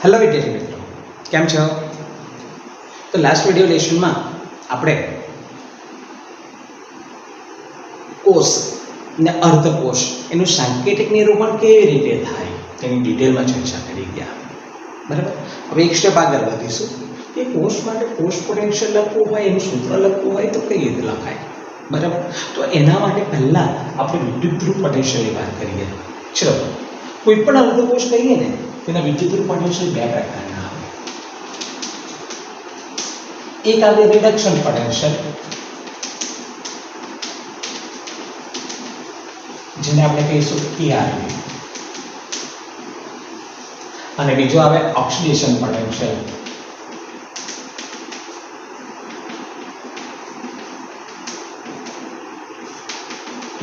Hello વિદ્યાર્થી મિત્રો, કેમ છો? તો લાસ્ટ વિડિયો લેશનમાં આપણે કોષ અને અર્ધકોષ એનું સાંકેતિક નિરૂપણ કેવી રીતે થાય તેની ડિટેલમાં ચર્ચા કરી ગયા. બરાબર. હવે એક સ્ટેપ આગળ વધીશું કે કોષ માટે કોષ પોટેન્શિયલ લખવું હોય, એનું સૂત્ર લખવું હોય તો કઈ રીતે લખાય. બરાબર. તો એના માટે પહેલા આપણે વિદ્યુતધ્રુવ પોટેન્શિયલની વાત કરીએ. ચલો, કોઈ પણ અર્ધકોષ કહીએ ને તેના વિદ્યુતધ્રુવ પોટેન્શિયલ બે પ્રકારના આવે. એક આવે રિડક્શન પોટેન્શિયલ, જેને આપણે કહીશું ERV, અને બીજો આવે ઓક્સિડેશન પોટેન્શિયલ,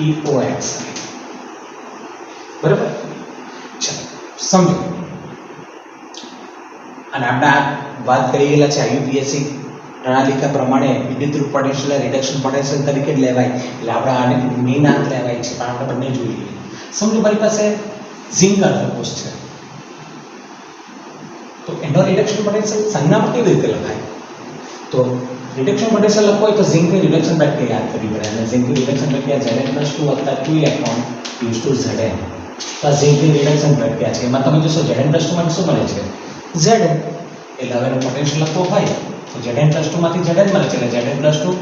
EOXI. બરાબર. ચાલો સમજો. અને આપણે વાત કરી ગયેલા છે IUPAC પ્રણાલિકા પ્રમાણે વિદ્યુતધ્રુવ પોટેન્શિયલ રિડક્શન પોટેન્શિયલ તરીકે જ લેવાય, એટલે આપણે આને મેઇન આંક લેવાય છે, પણ આપણે બંને જોઈ લઈએ. સમજો મારી પાસે ઝિંક અર્ધકોષ છે, તો એનો રિડક્શન પોટેન્શિયલ સંજ્ઞામાં કેવી રીતે લખાય? તો રિડક્શન પોટેન્શિયલ લખવું હોય તો ઝિંકની રિડક્શન પ્રક્રિયા યાદ કરવી પડે, અને ઝિંકની રિડક્શન પ્રક્રિયા Zn+2 + 2 Zn. તો આ ઝિંકની રિડક્શન પ્રક્રિયા છે. એમાં તમે જોશો Zn+2 માં શું મળે છે? Zn. એટલે હવે એનું પોટેન્શિયલ લખવું હોય તો Zn+2 માંથી Zn મળે છે, એટલે Zn+2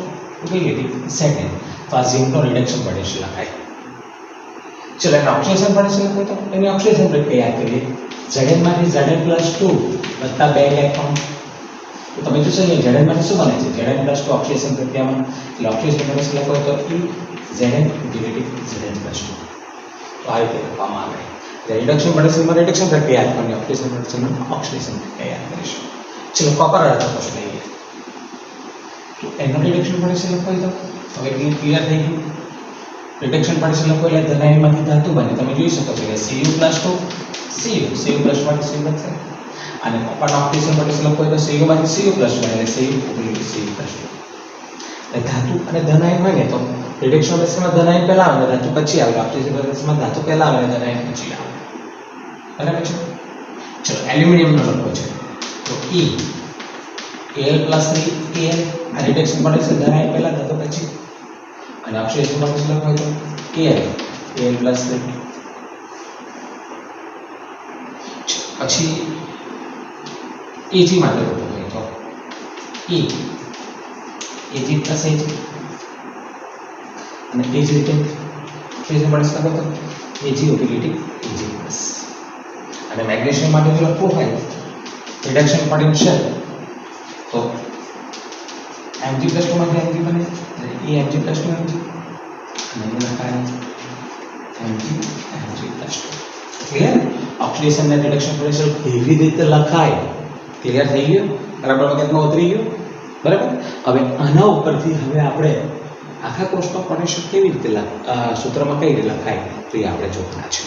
યુટિલિટી Zn. તો આ ઝિંકનો રિડક્શન પોટેન્શિયલ લખાય. ચલો, એનો ઓક્સિડેશન પોટેન્શિયલ લખવું તો એની ઓક્સિડેશન પ્રક્રિયા યાદ કરીએ. Zn માંથી Zn+2 + 2 ઇલેક્ટ્રોન. તો તમે જોશો અહીંયા Zn માંથી શું બને છે? Zn+2 ઓક્સિડેશન પ્રક્રિયામાં, એટલે ઓક્સિડેશન પોટેન્શિયલ લખવું તો Zn યુટિલિટી Zn+2. તો આ રીતે લખવામાં આવે. રિડક્શન પોટેન્શિયલમાં રિડક્શન પ્રક્રિયા યાદ કરવાની, ઓક્સિડેશન પોટેન્શિયલમાં ઓક્સિડેશન પ્રક્રિયા યાદ કરીશું. ચલો, કોપર અર્ધકોષ લઈએ. તો એનો રિડક્શન પોટેન્શિયલ લખવું તો હવે ક્લિયર થઈ ગયું. રિડક્શન પોટેન્શિયલ લખવું એટલે ધનાયનમાંથી ધાતુ બને. તમે જોઈ શકો છો કે Cu+2 Cu માંથી Cu બનશે, અને કોપરના ઓક્સિડેશન પોટેન્શિયલ લખવું તો Cu માંથી Cu+ બને, એટલે Cu+2. એટલે ધાતુ અને ધનાયન હોય ને તો રિડક્શન પોટેન્શિયલમાં ધનાયન પહેલા આવે, ધાતુ પછી આવે. ઓક્સિડેશન પોટેન્શિયલમાં ધાતુ પહેલા આવે, ધનાયન પછી આવે. બરાબર છે. ચલો, એલ્યુમિનિયમનો લખવો છે તો E Al ની Al, આ રિડક્શન પોટેન્શિયલ ધનાયન પહેલા ધાતુ પછી, અને ઓક્સિડેશન પોટેન્શિયલ લખવો તો Al પછી Ag માટે લખવું હોય તો E Ag + Ag, અને એ જ રીતે ઓક્સિડેશન પોટેન્શિયલ લખો તો Ag યુટિલિટી Ag+. અને મેગ્નેશિયમ માટે જો લખવું હોય રિડક્શન પોટેન્શિયલ તો Mg+2 માંથી Mg બને, એટલે Mg+2 Mg, અને એને લખાય Mg+2. ક્લિયર? ઓક્સિડેશન અને રિડક્શન પોટેન્શિયલ કેવી રીતે લખાય ક્લિયર થઈ ગયું? બરાબર, મગજમાં ઉતરી ગયું? બરાબર. હવે આના ઉપરથી હવે આપણે આખા કોષનો પોટેન્શિયલ કેવી રીતે સૂત્રમાં કઈ રીતે લખાય તો એ આપણે જોવાના છે.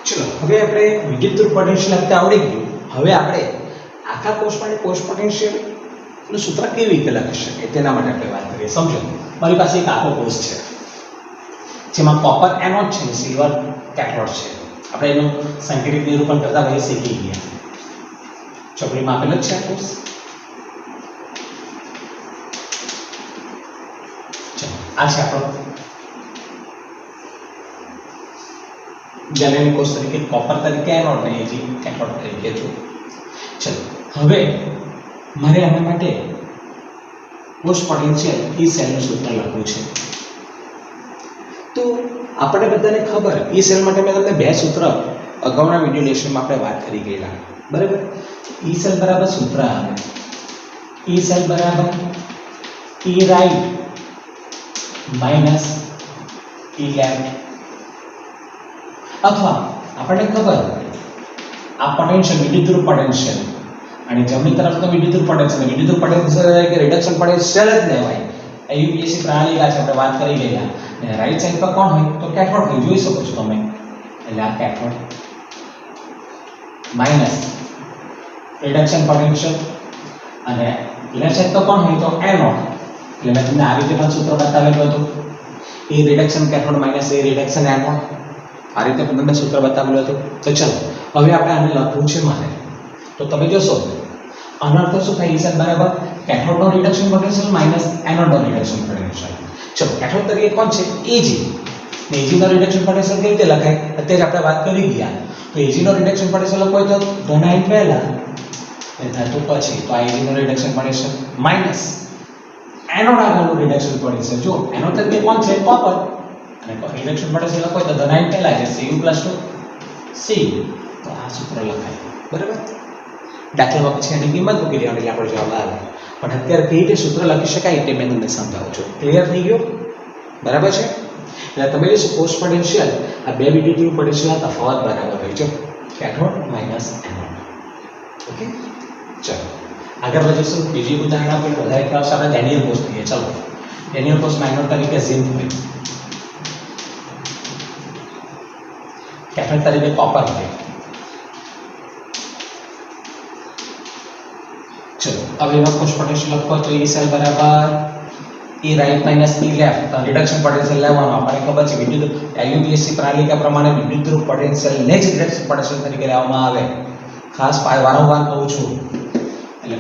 ચલો, હવે આપણે વિદ્યુતધ્રુવ પોટેન્શિયલ લખતા આવડી ગયું. હવે આપણે આખા કોષ માટે કોષ પોટેન્શિયલ નું સૂત્ર કેવી રીતે લખી શકીએ તેના માટે આપણે વાત કરીએ. સમજો, મારી પાસે એક આખો કોષ છે જેમાં કોપર એનોડ છે, સિલ્વર કેથોડ છે. આપણે એનું સાંકેતિક નિરૂપણ કરતા વહી શીખી ગયા. ચોપડીમાં આપેલ જ છે આ કોષ. ચલો, આ છે આપણો ગેલેનિક કોષ તરીકે, કોપર તરીકે એનોડ ને Ag કેથોડ તરીકે જો. ચલો, હવે મારે આના માટે કોષ પોટેન્શિયલ E સેલનું સૂત્ર લખવું છે. તો આપણે બધાને ખબર, E સેલ માટે મેં તમને બે સૂત્ર અગાઉના વિડિયો લેશનમાં આપણે વાત કરી ગયેલા. બરાબર. E સેલ બરાબર સૂત્ર આવે E સેલ બરાબર E રાઈટ - E લેફ્ટ. અથવા આપણને ખબર આ પોટેન્શિયલ વિદ્યુતધ્રુવ પોટેન્શિયલ, અને જમણી તરફ તો વિદ્યુતધ્રુવ પોટેન્શિયલ કે રિડક્શન પોટેન્શિયલ જ લેવાય. IUPAC પ્રણાલિકા છે, આપણે વાત કરી ગયા. અને રાઈટ સાઈડ પર કોણ હોય તો કેથોડ હોય, જોઈ શકો છો તમે. એટલે આ કેથોડ માઈનસ રિડક્શન પોટેન્શિયલ, અને લેફ્ટ સાઈડ પર કોણ હોય તો એનોડ. એટલે મેં તમને આ રીતે પણ સૂત્ર બતાવેલું હતું. એ રિડક્શન કેથોડ માઈનસ એ રિડક્શન એનોડ. આ રીતે પણ તમને સૂત્ર બતાવેલું હતું. તો ચલો હવે આપણે આને લખવું છે મારે. તો તમે જોશો આનો અર્થ શું થાય? E સેલ બરાબર કેથોડનો રિડક્શન પોટેન્શિયલ માઇનસ એનોડનો રિડક્શન પોટેન્શિયલ. ચલો કેથોડ તરીકે કોણ છે? Ag. ને Ag નો રિડક્શન પોટેન્શિયલ કેવી રીતે લખાય? અત્યારે આપણે વાત કરી ગયા. તો Ag નો રિડક્શન પોટેન્શિયલ લખવો હોય તો ધન આયન પહેલા અને ધાતુ પછી. તો Ag નો રિડક્શન પોટેન્શિયલ માઇનસ એનોડ આગળનું રિડક્શન પોટેન્શિયલ. જો એનોડ તરીકે કોણ છે? કોપર. અને રિડક્શન પોટેન્શિયલ લખો તો ધન આયન પહેલા છે Cu + Cu. તો આ સૂત્ર લખાય. બરાબર? દાખલામાં પછી એની કિંમત મૂકી દેવાની એટલે આપણો જવાબ આવે. પણ અત્યારે કઈ રીતે સૂત્ર લખી શકાય તે મેં તમને સમજાવું છું. ક્લિયર થઈ ગયો? બરાબર છે? એટલે તમે જોશો પોસ્ટ પોટેન્શિયલ આ બે વિદ્યુતીય પોટેન્શિયલ તફાવત બરાબર હોય છે કેથોડ માઇનસ એનોડ. ઓકે, ચલો આગળ વધીશું. બીજી ઉદાહરણ આપણે વધારે ખ્યાલ આપણે ડેનિયલ પોસ્ટ લઈએ. ચલો ડેનિયલ પોસ્ટમાં એનોડ તરીકે ઝિંક હોય, કેથોડ તરીકે કોપર હોય. चलो अब एवं कुछ पोटेंशियल लखो तो E सेल बराबर E right minus E left. तो रिडक्शन पोटेंशियल लेવાનો આપણે ખબર છે વિદ્યુત LUPSC પ્રણાલિકા પ્રમાણે વિદ્યુત ધ્રુવ પોટેન્શિયલ ને જ રિડક્શન પોટેન્શિયલ તરીકે લેવામાં આવે. ખાસ વારંવાર કહું છું. એટલે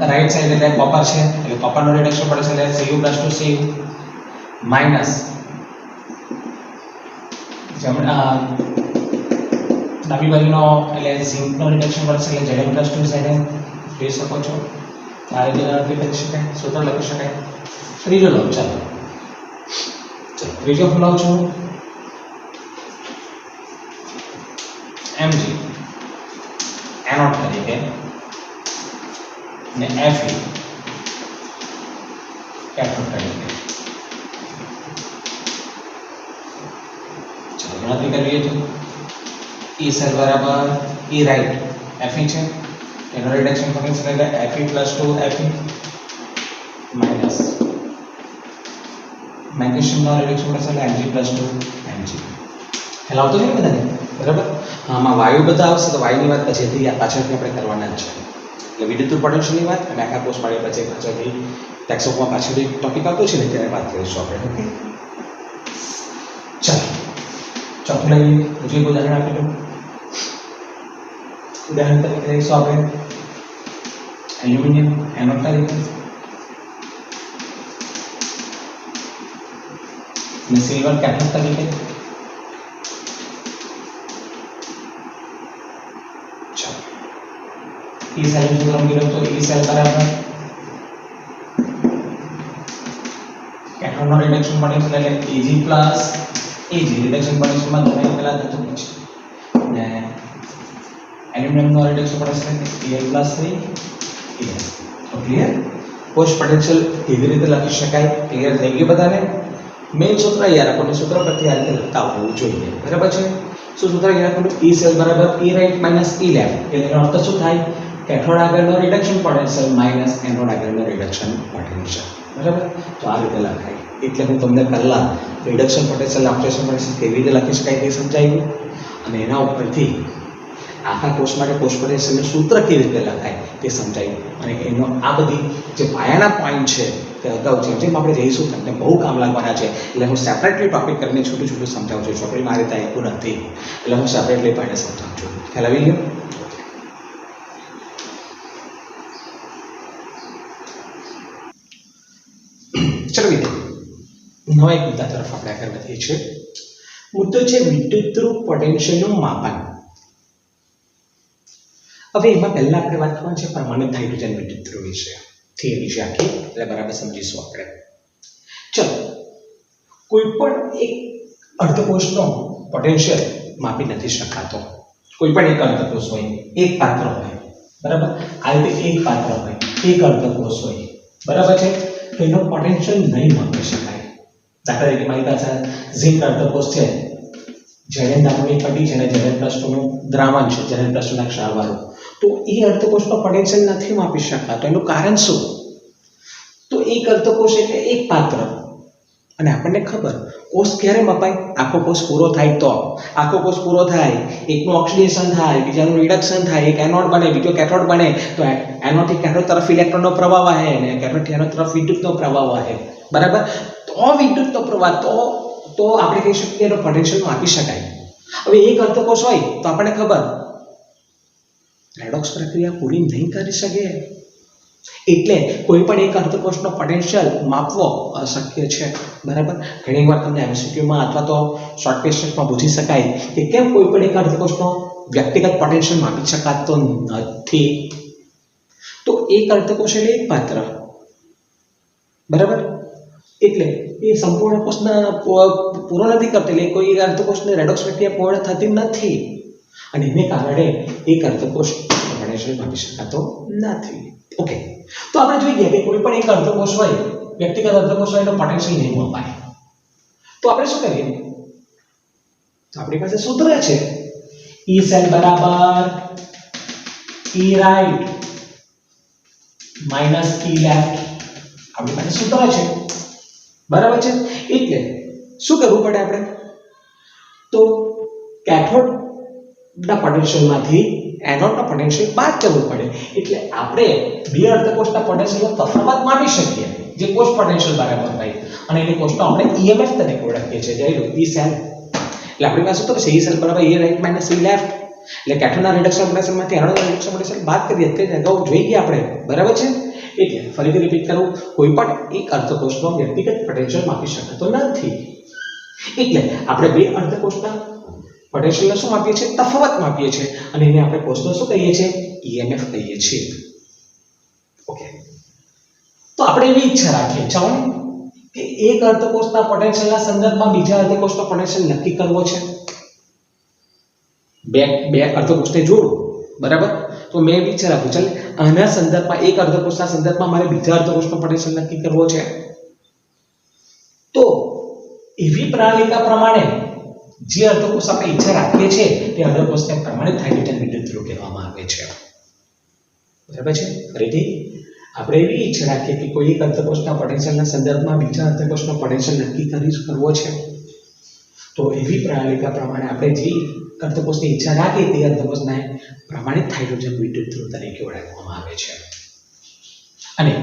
રાઈટ સાઈડ એટલે કોપર છે એટલે કોપરનો રિડક્શન પોટેન્શિયલ એટલે Cu + Cu માઈનસ ડાબી બાજુનો એટલે ઝિંકનો રિડક્શન પોટેન્શિયલ એટલે Zn + 2Zn જોઈ શકો છો. આ રીતે લખી શકાય, સૂત્ર લખી શકાય. ત્રીજો લો. ચાલો ત્રીજો લઉં છું Mg એનોડ તરીકે ને Fe કેથોડ તરીકે. ચલો ગણતરી કરીએ તો E સેલ બરાબર E રાઈટ Fe છે એનો રિડક્શન પોટેન્શિયલ એટલે Fe + 2Fe માઈનસ મેગ્નેશિયમનો રિડક્શન પોટેન્શિયલ Mg + 2Mg. ખ્યાલ આવતો નહીં બધાને? બરાબર. આમાં વાયુ બધા આવશે તો વાયુની વાત પછીથી પાછળથી આપણે કરવાના જ છે. એટલે વિદ્યુત પોટેન્શિયલની વાત અને આખા કોર્સ પાડ્યા પછી પાછળથી ટેક્સોમાં પાછળથી ટોપિક આવતો છે ને ત્યારે વાત કરીશું આપણે. ઓકે, ચાલો ચોથું લઈએ. બીજું એક ઉદાહરણ આપી દઉં. ઉદાહરણ તરીકે લઈશું આપણે એલ્યુમિનિયમ એનોડ તરીકે અને સિલ્વર કેથોડ તરીકે. ચાલો E સેલ સૂત્ર મૂકી તો E સેલ બરાબર કેથોડનો રિડક્શન પોટેન્શિયલ એટલે Ag + Ag રિડક્શન પોટેન્શિયલમાં તમે પહેલા થતું છે ને એલ્યુમિનિયમનો રિડક્શન પોટેન્શિયલ Al + 3 તો ક્લિયર. પોસ્ટ પોટેન્શિયલ કેવી રીતે લખી શકાય ક્લિયર થઈ ગયું બધાને? મેઇન સૂત્ર યાદ રાખવાનું. સૂત્ર પરથી આ રીતે લખતા હોવું જોઈએ. બરાબર છે? શું સૂત્ર યાદ રાખવાનું? E સેલ બરાબર E right minus E left. એનો અર્થ શું થાય? કેથોડ આગળનો રિડક્શન પોટેન્શિયલ માઈનસ એનોડ આગળનો રિડક્શન પોટેન્શિયલ. બરાબર? તો આ રીતે લખાય. એટલે હું તમને પહેલા રિડક્શન પોટેન્શિયલ ઓપરેશન પોટેન્શિયલ કેવી રીતે લખી શકાય તે સમજાવ્યું અને એના ઉપરથી આખા કોર્સ માટે પોસ્ટ પોટેન્શિયલનું સૂત્ર કેવી રીતે લખાય તે સમજાવ્યું. અને એનો આ બધી જે પાયાના પોઈન્ટ છે તે અગાઉ જેમ આપણે જઈશું તમને બહુ કામ લાગવાના છે. એટલે હું સેપરેટલી ટોપિક કરીને છોટું છોટું સમજાવું છું. ચોપડીમાં આ રીતે આપ્યું નથી એટલે હું સેપરેટલી પાડે સમજાવું છું. ખ્યાલ આવી ગયો? ચલો નવો એક મુદ્દા તરફ આપણે આગળ વધીએ છીએ. મુદ્દો છે વિદ્યુત ધ્રુવ પોટેન્શિયલનું માપન. હવે એમાં પહેલા આપણે વાત કરવાની છે પરમાણિત હાઇડ્રોજન વિદ્યુત ધ્રુવ વિશે. થિયરી છે આખી એટલે બરાબર સમજીશું આપણે. ચલો કોઈ પણ એક અર્ધકોષનો પોટેન્શિયલ માપી નથી શકાતો. કોઈ પણ એક અર્ધકોષ હોય, એક પાત્ર હોય, બરાબર? આ રીતે એક પાત્ર હોય, એક અર્ધકોષ હોય, બરાબર છે? તો એનો પોટેન્શિયલ નહીં માપી શકાય. દાખલા તરીકે મારી પાસે ઝિંક અર્ધકોષ છે, Zn નામની પટ્ટી છે અને Zn + 2 નું દ્રાવણ છે, Zn + 2 ના ક્ષારવાળું. તો એ અર્ધકોષનો પોટેન્શિયલ નથી માપી શકાતો. એનું કારણ શું? તો એક અર્ધકોષ એટલે એક પાત્ર. અને આપણને ખબર કોષ ક્યારે મપાય? આખો કોષ પૂરો થાય તો. આખો કોષ પૂરો થાય, એકનું ઓક્સિડેશન થાય, બીજાનું રિડક્શન થાય, એક એનોડ બને, બીજો કેથોડ બને, તો એનોડથી કેથોડ તરફ ઇલેક્ટ્રોનનો પ્રવાહ વહે અને કેથોડથી એનોડ તરફ વિદ્યુતનો પ્રવાહ વહે. બરાબર? તો વિદ્યુતનો પ્રવાહ, તો તો આપણે કહી શકીએ એનો પોટેન્શિયલ માપી શકાય. હવે એક અર્ધકોષ હોય તો આપણને ખબર રેડોક્સ પ્રક્રિયા પૂરી નહીં કરી શકે, એટલે કોઈ પણ એક અર્ધકોષનો પોટેન્શિયલ માપવો અશક્ય છે. બરાબર. ઘણીવાર તમને એમસીક્યુમાં અથવા તો શોર્ટ ક્વેશ્ચનમાં પૂછી શકાય કે કેમ કોઈ પણ એક અર્ધકોષનો વ્યક્તિગત પોટેન્શિયલ માપી શકાતો નથી. તો એક અર્ધકોષ એટલે એક પાત્ર. બરાબર. એટલે એ સંપૂર્ણ કોષના પૂર્ણ નથી કરતો, એટલે કોઈ અર્ધકોષની રેડોક્સ પ્રક્રિયા પૂર્ણ થતી નથી, અને એને કારણે એક અર્ધકોષ પોટેન્શિયલ માપી શકાતો નથી. ઓકે, તો આપણે જોઈએ કે કોઈ પણ એક અર્ધકોષ હોય, વ્યક્તિગત અર્ધકોષ હોય એનો પોટેન્શિયલ નહીં મપાય. તો આપણે શું કરીએ? તો આપણી પાસે સૂત્ર છે E સેલ બરાબર E right minus E left. આપણી પાસે સૂત્ર છે. બરાબર છે. એટલે શું કરવું પડે આપણે? તો કેથોડના પોટેન્શિયલમાંથી એનોડના પોટેન્શિયલ બાદ કરવું પડે. એટલે આપણે બે અર્ધકોષના પોટેન્શિયલનો તફાવત માપી શકીએ, જે કોષ પોટેન્શિયલ બરાબર થાય, અને એ કોષનો આપણે EMF તરીકે ઓળખીએ છીએ, જે E સેલ. એટલે આપણી પાસે તો છે E સેલ બરાબર E right minus E left. એટલે કેથોડના રિડક્શન પોટેન્શિયલમાંથી એનોડના રિડક્શન પોટેન્શિયલ બાદ કરીએ તે અગાઉ જોઈ ગયા આપણે. બરાબર છે. એટલે ફરીથી રિપીટ કરું, કોઈ પણ એક અર્ધકોષનો વ્યક્તિગત પોટેન્શિયલ માપી શકાતો નથી. એટલે આપણે બે અર્ધકોષના પોટેન્શિયલને શું માપીએ છીએ? તફાવત માપીએ છીએ, અને એને આપણે કોષનો શું કહીએ છીએ? EMF કહીએ છીએ. ઓકે, તો આપણે એવી ઈચ્છા રાખીએ ચાલો કે એક અર્ધકોષના પોટેન્શિયલના સંદર્ભમાં બીજા અર્ધકોષનો પોટેન્શિયલ નક્કી કરવો છે. બે અર્ધકોષને જોડો. બરાબર. તો મેં એવી ઈચ્છા રાખું, ચાલ આના સંદર્ભમાં એક અર્ધકોષના સંદર્ભમાં મારે બીજા અર્ધકોષનો પોટેન્શિયલ નક્કી કરવો છે. તો એવી પ્રણાલિકા પ્રમાણે જે અર્ધકોષ આપણે ઈચ્છા રાખીએ છીએ તે અર્ધકોષને પ્રમાણિત હાઇડ્રોજન વિદ્યુત ધ્રુવ કહેવામાં આવે છે. બરાબર છે. ફરીથી આપણે એવી ઈચ્છા રાખીએ કે કોઈ એક અર્ધકોષના પોટેન્શિયલના સંદર્ભમાં બીજા અર્ધકોષનો પોટેન્શિયલ નક્કી કરવો છે. તો એવી પ્રણાલિકા પ્રમાણે આપણે જે અર્ધકોષની ઈચ્છા રાખીએ તે અર્ધકોષને પ્રમાણિત હાઇડ્રોજન વિદ્યુત ધ્રુવ તરીકે ઓળખવામાં આવે છે. અને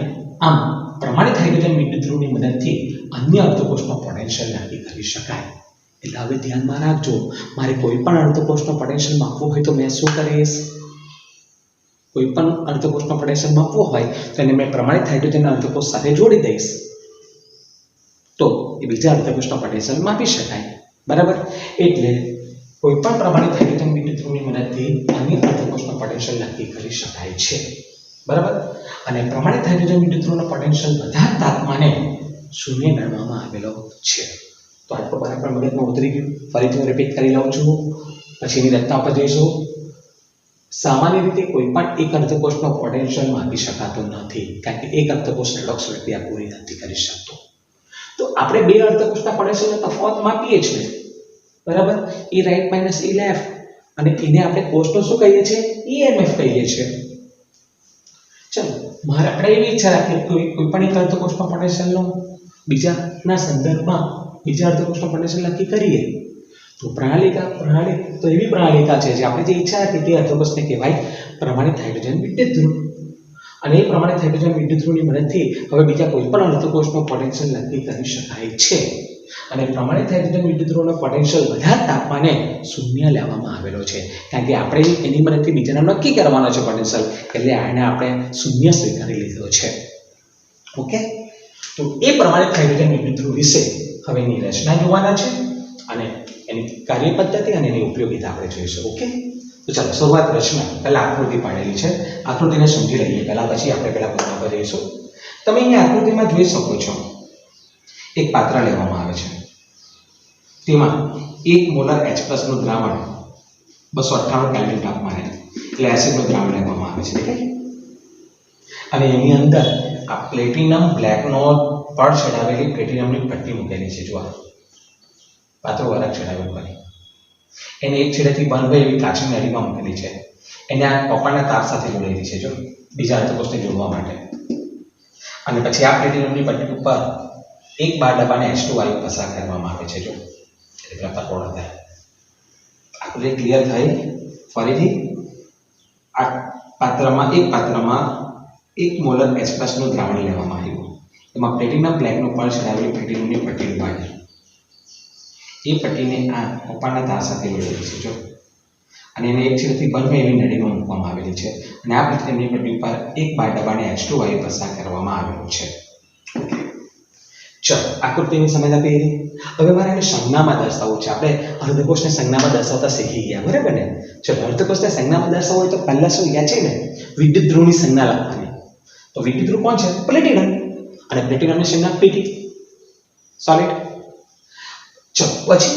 આમ પ્રમાણિત હાઇડ્રોજન વિદ્યુત ધ્રુવની મદદથી અન્ય અર્ધકોષનો પોટેન્શિયલ નક્કી કરી શકાય. એટલે હવે ધ્યાનમાં રાખજો, મારે કોઈ પણ અર્ધકોષનો પોટેન્શિયલ માપવો હોય તો મેં શું કરીશ? કોઈ પણ અર્ધકોષનો પોટેન્શિયલ માપવો હોય તો એને મેં પ્રમાણિત હાઇડ્રોજનના અર્ધકોષ સાથે જોડી દઈશ, તો એ બીજા અર્ધકોષનો પોટેન્શિયલ માપી શકાય. બરાબર. એટલે કોઈ પણ પ્રમાણિત હાઇડ્રોજન વિદ્યુત ધ્રુવની મદદથી અન્ય અર્ધકોષનો પોટેન્શિયલ નક્કી કરી શકાય છે. બરાબર. અને પ્રમાણિત હાઇડ્રોજન વિદ્યુત ધ્રુવનો પોટેન્શિયલ બધા તાપમાને શૂન્ય ગણવામાં આવેલો છે. તો આટલું બરાબર મગજમાં ઉતરી ગયું. ફરીથી હું રિપીટ કરી લઉં છું, પછીની રચના પર જઈશું. સામાન્ય રીતે કોઈ પણ એક અર્ધકોષનો પોટેન્શિયલ માપી શકાતો નથી, કારણ કે એક અર્ધકોષ રેડોક્સ પ્રક્રિયા પૂરી નથી કરી શકતો. તો આપણે બે અર્ધકોષના પોટેન્શિયલનો તફાવત માપીએ છીએ. બરાબર. E right minus E left, અને એને આપણે કોષનો શું કહીએ છીએ? EMF કહીએ છીએ. ચલો, મારે આપણે એવી ઈચ્છા રાખીએ કે કોઈ પણ એક અર્ધકોષનો પોટેન્શિયલનો બીજાના સંદર્ભમાં બીજા અર્ધકોષનો પોટેન્શિયલ નક્કી કરીએ. તો તો એવી પ્રણાલિકા છે જે આપણે જે ઈચ્છા રાખીએ તે અર્ધકોષને કહેવાય પ્રમાણિત હાઇડ્રોજન વિદ્યુત ધ્રુવ. અને એ પ્રમાણિત હાઇડ્રોજન વિદ્યુત ધ્રુવની મદદથી હવે બીજા કોઈ પણ અર્ધકોષનો પોટેન્શિયલ નક્કી કરી શકાય છે. અને પ્રમાણિત હાઇડ્રોજન વિદ્યુત ધ્રુવનો પોટેન્શિયલ બધા તાપમાને શૂન્ય લેવામાં આવેલો છે, કારણ કે આપણે એની મદદથી બીજાનો નક્કી કરવાનો છે પોટેન્શિયલ, એટલે આને આપણે શૂન્ય સ્વીકારી લીધો છે. ઓકે, તો એ પ્રમાણિત હાઇડ્રોજન વિદ્યુત ધ્રુવ વિશે હવે એની રચના જોવાના છે, અને એની કાર્યપદ્ધતિ અને એની ઉપયોગિતા આપણે જોઈશું. ઓકે, તો ચાલો શરૂઆત રચના. પહેલા આકૃતિ પાડેલી છે, આકૃતિને સમજી લઈએ પહેલા, પછી આપણે પહેલા પ્રશ્ન પર જઈશું. તમે અહીંયા આકૃતિમાં જોઈ શકો છો એક પાત્ર લેવામાં આવે છે, તેમાં 1 મોલર H+ નું દ્રાવણ 298 કેલ્વિન તાપમાને એટલે એસિડનું દ્રાવણ લેવામાં આવે છે. અને એની અંદર આ પ્લેટિનમ બ્લેકનો પડ ચડાવેલી પ્લેટિનમની પટ્ટી મૂકેલી છે. જો પાત્રો વરખ ચડાવેલું કરી એને એક છેડેથી બંધ હોય એવી કાચની નળીમાં મૂકેલી છે. એને આ કોપરના તાર સાથે જોડેલી છે, જો બીજા અર્ધકોષને જોડવા માટે. અને પછી આ પ્લેટિનમની પટ્ટી ઉપર એક બાર ડબ્બાને H2 વાયુ પસાર કરવામાં આવે છે. જો એટલે તકોડા થાય. આકૃતિ ક્લિયર થઈ. ફરીથી આ પાત્રમાં 1 મોલર H+ નું દ્રાવણ લેવામાં આવ્યું, એમાં પ્લેટિનમ બ્લેકનું પડ ચડાવેલી પ્લેટિનમની પટ્ટી ઉમેરી. એ પટ્ટીને આ કપાળના તાર સાથે જોડેલી છે જો, અને એને એક છેડેથી બંધ હોય એવી નળીમાં મૂકવામાં આવેલી છે અને આ પ્લેટિનમની પટ્ટી ઉપર એક બાર દબાણે H2 વાયુ પસાર કરવામાં આવેલું છે. ચલો આકૃતિની સમજ આપી દીધી. હવે મારે એને સંજ્ઞામાં દર્શાવવું છે. આપણે અર્ધકોષને સંજ્ઞામાં દર્શાવતા શીખી ગયા, બરાબર ને? ચલો અર્ધકોષને સંજ્ઞામાં દર્શાવવું હોય તો પહેલા શું યાદ છે ને, વિદ્યુત ધ્રુવની સંજ્ઞા લખવાની. તો વિદ્યુત ધ્રુવ કોણ છે? પ્લેટિનમ. અને પ્લેટિનમની સંજ્ઞા Pt સોલિડ. ચલો પછી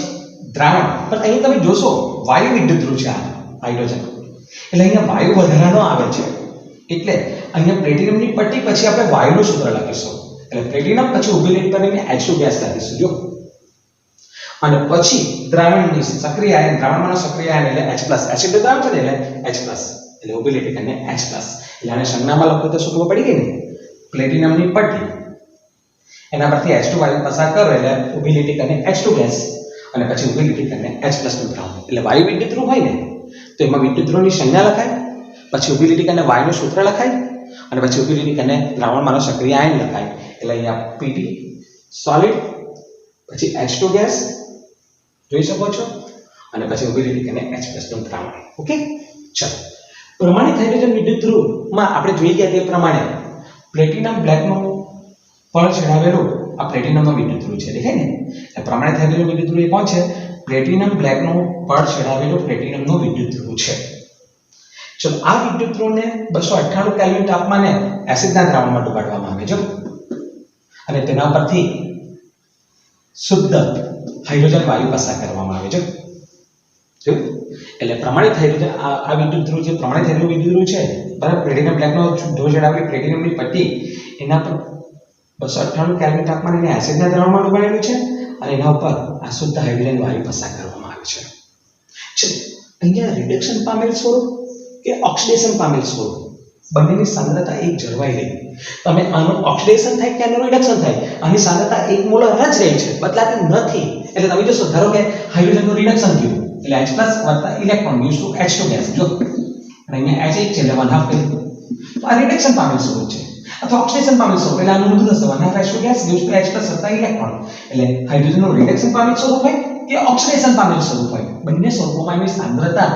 દ્રાવણ. પણ અહીં તમે જોશો વાયુ વિદ્યુત ધ્રુવ છે, આ હાઇડ્રોજન, એટલે અહીંયા વાયુ વધારાનો આવે છે. એટલે અહીંયા પ્લેટિનમની પટ્ટી પછી આપણે વાયુનું સૂત્ર લખીશું. એટલે પ્લેટિનમ પછી ઊભી લીટી કરીને H2 ગેસ લખીશું જો, અને પછી દ્રાવણની સક્રિય આયન, દ્રાવણમાંનો સક્રિય આયન એટલે H+ એસિડ દ્રાવણ છે ને એટલે H+, એટલે ઊભી લીટી કરીને H+. એટલે આને સંજ્ઞામાં લખો તો શું ખબર પડી ગઈ ને, પ્લેટિનમની પટ્ટી એના પરથી H2 વાયુ પસાર કરો એટલે ઊભી લીટી કરીને H2 ગેસ, અને પછી ઊભી લીટી કરીને H+ નું દ્રાવણ. એટલે વાયુ વિદ્યુત ધ્રુવ હોય ને તો એમાં વિદ્યુત ધ્રુવની સંજ્ઞા લખાય, પછી ઊભી લીટી કરીને વાયુનું સૂત્ર લખાય, અને પછી ઊભી લીટી કરીને દ્રાવણમાંનો સક્રિય આયન લખાય. એટલે અહીંયા Pt સોલિડ, પછી H2 ગેસ જોઈ શકો છો, અને પછી ઊભી લીટી કરીને H+ નું દ્રાવણ. ઓકે, ચલો પ્રમાણિત હાઇડ્રોજન વિદ્યુત ધ્રુવમાં આપણે જોઈ ગયા તે પ્રમાણે પ્લેટિનમ બ્લેકનું પળ ચડાવેલું આ પ્લેટિનમનો વિદ્યુત ધ્રુવ છે, દેખાય ને? એટલે પ્રમાણિત હાઇડ્રોજન વિદ્યુત ધ્રુવ એ કોણ છે? પ્લેટિનમ બ્લેકનું પળ ચડાવેલું પ્લેટિનમનો વિદ્યુત ધ્રુવ છે. ચલો આ વિદ્યુત ધ્રુવને 298 કેલ્વિન તાપમાને એસિડના દ્રાવણમાં ડુબાડવામાં આવે છે, અને તેના પરથી શુદ્ધ હાઇડ્રોજન વાયુ પસાર કરવામાં આવે છે. એટલે પ્રમાણિત હાઇડ્રોજન આ વિદ્યુત ધ્રુવ જે પ્રમાણિત હાઇડ્રોજન વિદ્યુત ધ્રુવ છે, બરાબર, પ્લેટિનમ બ્લેકનો ઢોળ ચડાવેલી પ્લેટિનમની પટ્ટી એના પર 298 કેલ્વિન તાપમાને એને એસિડના દ્રાવણમાં ડુબાડેલું છે, અને એના ઉપર આ શુદ્ધ હાઇડ્રોજન વાયુ પસાર કરવામાં આવે છે. ચલો અહીંયા રિડક્શન પામેલ સ્વરૂપ કે ઓક્સિડેશન પામેલ સ્વરૂપ બંનેની સાંદ્રતા એક જળવાઈ રહી. તમે આનું ઓક્સિડેશન થાય કે આનું રિડક્શન થાય, આની સાંદ્રતા 1 મોલર જ રહી છે, બદલાતી નથી. એટલે તમે જોશો, ધારો કે હાઇડ્રોજનનું રિડક્શન થયું એટલે H+ વત્તા electron use to H2 gas જો, અને અહીંયા H એક છે એટલે 1/2 કર્યું, તો આ રિડક્શન પામેલ સ્વરૂપ છે. અથવા ઓક્સિડેશન પામેલ સ્વરૂપ એટલે આનું ઊંધું થશે, 1/2 H2 gas use to H+ વત્તા ઇલેક્ટ્રોન. એટલે હાઇડ્રોજનનું રિડક્શન પામેલ સ્વરૂપ હોય કે ઓક્સિડેશન પામેલ સ્વરૂપ હોય, બંને સ્વરૂપોમાં એની સાંદ્રતા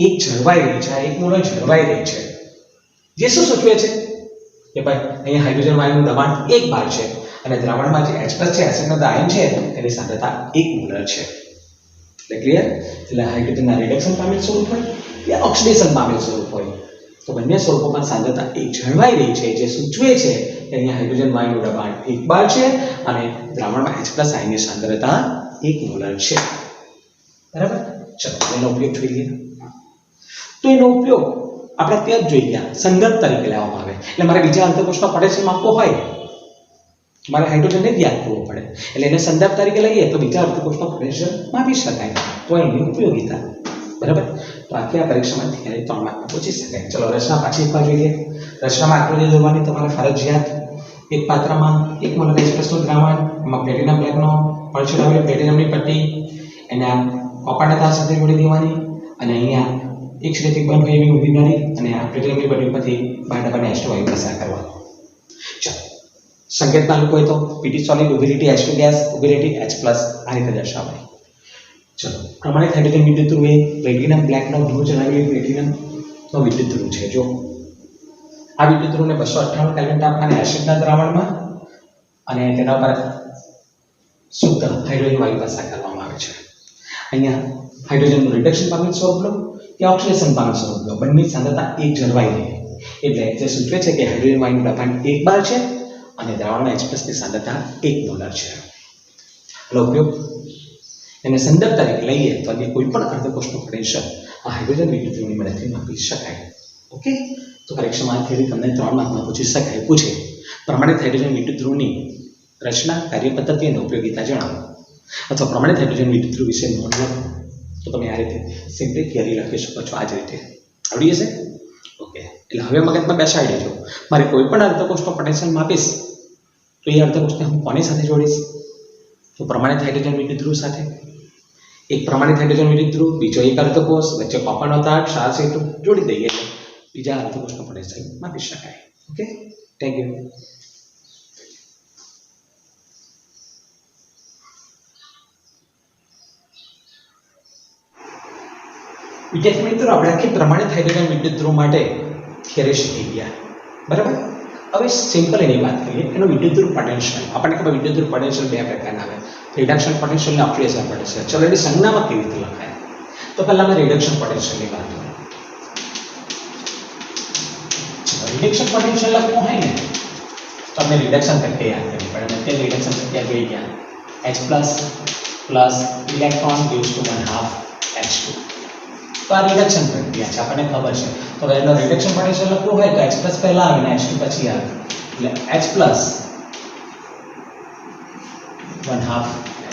એક જળવાઈ રહી છે, આ 1 મોલર જળવાઈ રહી છે. જે શું સૂચવે છે કે ભાઈ અહીંયા હાઇડ્રોજન વાયુનું દબાણ 1 બાર છે, અને દ્રાવણમાં જે H+ છે, એસિડનો આયન છે, તેની સાંદ્રતા 1 મોલર છે. એટલે ક્લિયર? એટલે હાઇડ્રોજનના રિડક્શન પામેલ સ્વરૂપ હોય કે ઓક્સિડેશન પામેલ સ્વરૂપ હોય, તો બંને સ્વરૂપોમાં સાંદ્રતા એક જળવાઈ રહી છે, જે સૂચવે છે કે અહીંયા હાઇડ્રોજન વાયુનું દબાણ 1 બાર છે, અને દ્રાવણમાં H+ આયનની સાંદ્રતા 1 મોલર છે. બરાબર? ચલો એનો ઉપયોગ જોઈ લઈએ. તો એનો ઉપયોગ આપણે ત્યાં જ જોઈ ગયા, સંદર્ભ તરીકે લેવામાં આવે. એટલે મારે બીજા અંતરકોષનો પોટેન્શિયલ માપવો હોય, મારે હાઇડ્રોજનને જ યાદ કરવો પડે, એટલે એને સંદર્ભ તરીકે લઈએ તો બીજા અંતરકોષનો પોટેન્શિયલ માપી શકાય. તો એની ઉપયોગિતા, બરાબર? તો આખી આ પરીક્ષામાં 3 માર્કમાં પૂછી શકાય. ચલો રચના પાછી એકવાર જોઈએ. રચનામાં આકૃતિ દોરવાની તમારે ફરજિયાત. એક પાત્રમાં 1 મોલર H+ નું દ્રાવણ, એમાં પ્લેટિનમ બ્લેકનો પળ ચડાવેલી પ્લેટિનમની પટ્ટી એને કપાળના તાર સાથે જોડી દેવાની, અને અહીંયા એક છેડેથી બંધ હોય એવી ઊભી નળી, અને આ પ્લેટિનમની પટ્ટી પરથી બાર દબાણે H2 વાયુ પસાર કરવાનો. ચાલો સંકેતમાં લખો હોય તો Pt સોલિડ, ઊભી લીટી H2 ગેસ, ઊભી લીટી H+, આ રીતે દર્શાવાય. ચલો પ્રમાણિત હાઇડ્રોજન વિદ્યુત ધ્રુવ એ પ્લેટિનમ બ્લેકનો ઢોળ ચડાવેલી પ્લેટિનમનો વિદ્યુત ધ્રુવ છે. જો આ વિદ્યુત ધ્રુવને 298 કેલ્વિન તાપમાને એસિડના દ્રાવણમાં અને તેના પર શુદ્ધ હાઇડ્રોજન વાયુ પસાર કરવામાં આવે છે. અહીંયા હાઇડ્રોજનનું રિડક્શન પામેલ સ્વરૂપ લો કે ઓક્સિડેશન પામેલ સ્વરૂપ લો, બંને સાંદ્રતા એક જળવાઈ રહે. એટલે જે સૂચવે છે કે હાઇડ્રોજન વાયુનું દબાણ 1 બાર છે, અને દ્રાવણમાં H+ ની સાંદ્રતા 1 મોલર છે. આનો ઉપયોગ એને સંદર્ભ તરીકે લઈએ તો અન્ય કોઈ પણ અર્ધકોષનો પોટેન્શિયલ આ હાઇડ્રોજન વિદ્યુત ધ્રુવની મદદથી માપી શકાય. ઓકે, તો પરીક્ષામાં આ થિયરી તમને 3 માર્કમાં પૂછે પ્રમાણિત હાઇડ્રોજન વિદ્યુત ધ્રુવની રચના, કાર્યપદ્ધતિ અને ઉપયોગિતા જણાવો, અથવા પ્રમાણિત હાઇડ્રોજન વિદ્યુત ધ્રુવ વિશે નોંધ લખો. તો તમે આ રીતે સિમ્પલી થિયરી લખી શકો છો. આ જ રીતે આવડી જશે. ઓકે, એટલે હવે મગજમાં બેસાડી દેજો. મારે કોઈ પણ અર્ધકોષનો પોટેન્શિયલ માપીશ તો એ અર્ધકોષને હું કોની સાથે જોડીશ? તો પ્રમાણિત હાઇડ્રોજન વિદ્યુત ધ્રુવ સાથે. એક પ્રમાણિત હાઇડ્રોજન વિદ્યુત ધ્રુવ, બીજો એક અર્ધકોષ, વચ્ચે કોપરનો તાર, ક્ષાર સેતુ જોડી દઈએ એટલે બીજા અર્ધકોષનો પોટેન્શિયલ માપી શકાય. Okay, thank you. વિદ્યાર્થી મિત્રો આપણે આખી પ્રમાણિત હાઇડ્રોજન વિદ્યુત ધ્રુવ માટે થિયરી શીખી ગયા, બરાબર. હવે સિમ્પલ એની વાત કરીએ, એનો વિદ્યુત ધ્રુવ પોટેન્શિયલ. આપણને ખબર વિદ્યુત ધ્રુવ પોટેન્શિયલ બે પ્રકારના આવે, રિડક્શન પોટેન્શિયલ અને ઓક્સિડેશન પોટેન્શિયલ. ચલો એની સંજ્ઞામાં કેવી રીતે લખાય? તો પહેલા અમે રિડક્શન પોટેન્શિયલની વાત કરીએ. રિડક્શન પોટેન્શિયલ લખવું હોય ને તો આપણે રિડક્શન પ્રક્રિયા યાદ કરવી પડે. અને તે રિડક્શન પ્રક્રિયા જોઈ ગયા, H plus electron gives to 1/2 H2. તો આ રિડક્શન પ્રક્રિયા છે, આપણને ખબર છે. તો હવે એનો રિડક્શન પોટેન્શિયલ લખવું હોય તો H પ્લસ પહેલા આવે ને H2 પછી આવે, એટલે H પ્લસ 1/2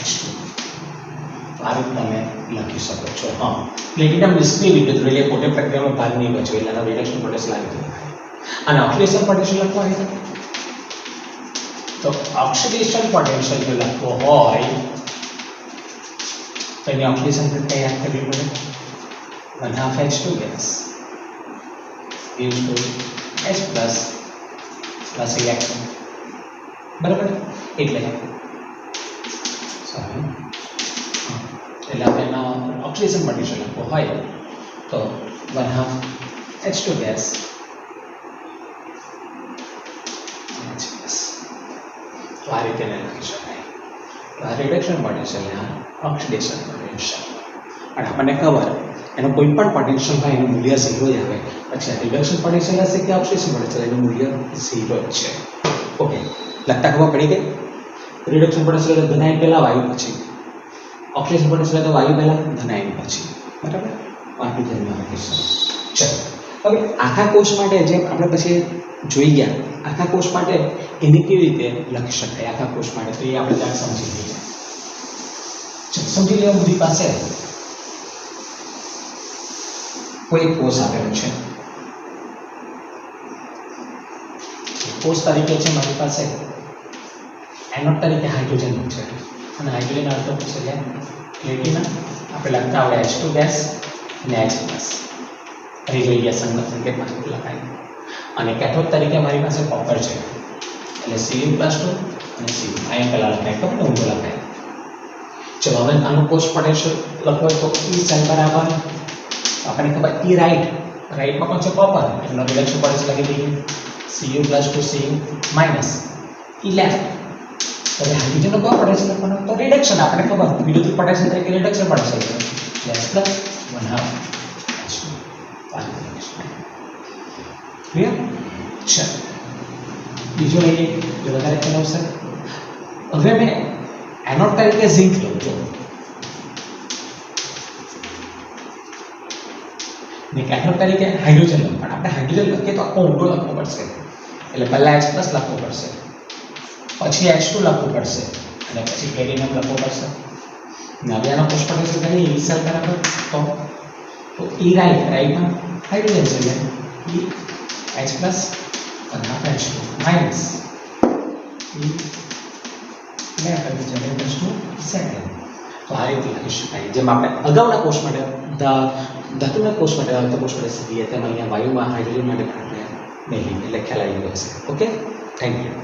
H2. તો આ રીતે તમે લખી શકો છો. હા, પ્લેટિનમ નિષ્ક્રિય વિદ્યુત એટલે પોતે પ્રક્રિયાનો ભાગ નહીં બચ્યો એટલે એનો રિડક્શન પોટેન્શિયલ આવી જાય. અને ઓક્સિડેશન પોટેન્શિયલ લખવા હોય તો ઓક્સિડેશન પોટેન્શિયલ જો લખવો હોય તો એની ઓક્સિડેશન પ્રક્રિયા યાદ કરવી પડે. 1/2 H2 gas gives to H plus electron, બરાબર. એટલે આપણે એનો ઓક્સિડેશન પોટેન્શિયલ લખવો હોય તો 1/2 H2 gas તો આ રીતે લખી શકાય. તો આ રિડક્શન પોટેન્શિયલ અને ઓક્સિડેશન પોટેન્શિયલ. અને આપણને ખબર એનો કોઈ પણ પોટેન્શિયલ હોય એનું મૂલ્ય 0 જ આવે. પછી આ રિડક્શન પોટેન્શિયલ હશે કે ઓક્સિડેશન પોટેન્શિયલ એનું મૂલ્ય 0 જ છે. ઓકે, લખતા ખબર પડી ગઈ? રિડક્શન પોટેન્શિયલ ધન આયન પહેલા વાયુ પછી, ઓક્સિડેશન પોટેન્શિયલ તો વાયુ પહેલા ધન આયન પછી, બરાબર. આટલું ધ્યાનમાં રાખીશું. ચલો હવે આખા કોષ માટે જેમ આપણે પછી જોઈ ગયા, આખા કોષ માટે એની કેવી રીતે લખી શકાય આખા કોષ માટે, તો એ આપણે ત્યાં સમજી લઈએ. ચલો સમજી લેવા બધી પાસે કોઈ એક કોષ આપેલો છે. કોષ તરીકે છે મારી પાસે એનોડ તરીકે હાઇડ્રોજન છે અને હાઇડ્રોજન અર્થ છે પ્લેટિનમ. આપણે લખતા હોય H2 ગેસ અને H પ્લસ. અહીં જોઈ ગયા સંકેતમાં લખાય. અને કેથોડ તરીકે મારી પાસે કોપર છે એટલે Cu+2 અને Cu. અહીંયા પહેલા લખાય તો ઊંધો લખાય. ચલો હવે આનું કોષ પોટેન્શિયલ લખવો તો E સેલ બરાબર આપણને ખબર E રાઈટમાં કોણ છે? કોપર. એનો રિડક્શન પોટેન્શિયલ લખી દઈએ Cu+2 Cu minus E left. હવે હાઇડ્રોજનનો કયો પોટેન્શિયલ લખવાનો? તો રિડક્શન. આપણે ખબર વિદ્યુત પોટેન્શિયલ તરીકે રિડક્શન પોટેન્શિયલ છે S પ્લસ 1/2 H2. ક્લિયર? ચલો બીજો લઈએ જો વધારે ચલાવશે. હવે મેં એનોડ તરીકે ઝિંક લઉં છું ને કેથોડ તરીકે હાઇડ્રોજન લઉં, પણ આપણે હાઇડ્રોજન લખીએ તો આખો ઊંધો લખવો પડશે. એટલે પહેલા H પ્લસ લખવું પડશે, પછી H2 લખવું પડશે અને પછી પ્લેટિનમ લખવું પડશે. ને હવે આનો કોષ પોટેન્શિયલ કરીએ E સેલ બરાબર તો E રાઈટમાં હાઇડ્રોજન છે એટલે E H plus 1/2 H2 minus E left જનરેટર્સનું સેકન્ડ. તો આ રીતે લખી શકાય. જેમ આપણે અગાઉના કોષ માટે ધાતુના કોષ માટે અર્ધકોષ માટે શીખીએ તેમ અહીંયા વાયુમાં હાઇડ્રોજન માટે આપણે નહીં એટલે ખ્યાલ આવી ગયો હશે. Okay, thank you.